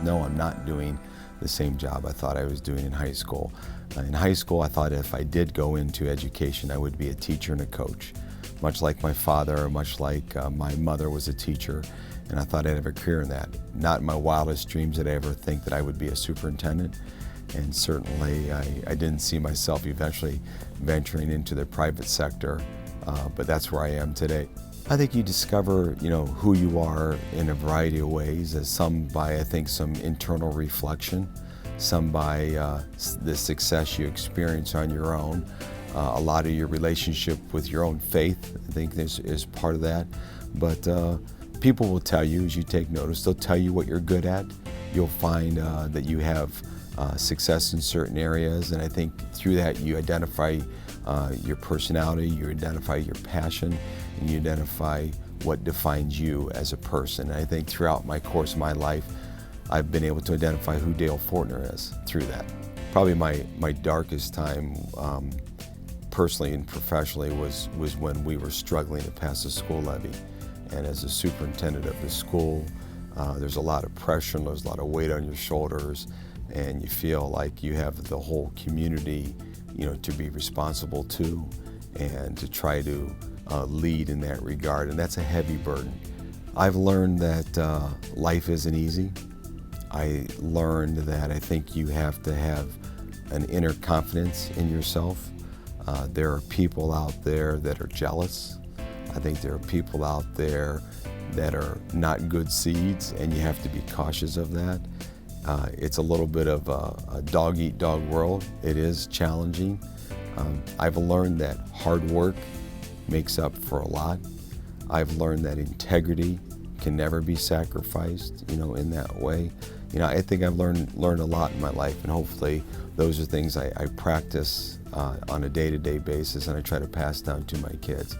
no, I'm not doing the same job I thought I was doing in high school. In high school, I thought if I did go into education, I would be a teacher and a coach, much like my father, much like my mother was a teacher, and I thought I'd have a career in that. Not in my wildest dreams did I ever think that I would be a superintendent, and certainly I didn't see myself eventually venturing into the private sector, but that's where I am today. I think you discover, who you are in a variety of ways, some by, I think, some internal reflection, some by the success you experience on your own. A lot of your relationship with your own faith, I think, is part of that. But people will tell you, as you take notice, they'll tell you what you're good at. You'll find that you have success in certain areas, and I think through that you identify your personality, you identify your passion, and you identify what defines you as a person. And I think throughout my course of my life, I've been able to identify who Dale Fortner is through that. Probably my darkest time, personally and professionally, was when we were struggling to pass the school levy. And as a superintendent of the school, there's a lot of pressure and there's a lot of weight on your shoulders, and you feel like you have the whole community, to be responsible to, and to try to lead in that regard, and that's a heavy burden. I've learned that life isn't easy. I learned that I think you have to have an inner confidence in yourself. There are people out there that are jealous. I think there are people out there that are not good seeds, and you have to be cautious of that. It's a little bit of a dog-eat-dog world. It is challenging. I've learned that hard work makes up for a lot. I've learned that integrity can never be sacrificed, in that way. I think I've learned a lot in my life, and hopefully those are things I practice on a day-to-day basis, and I try to pass down to my kids.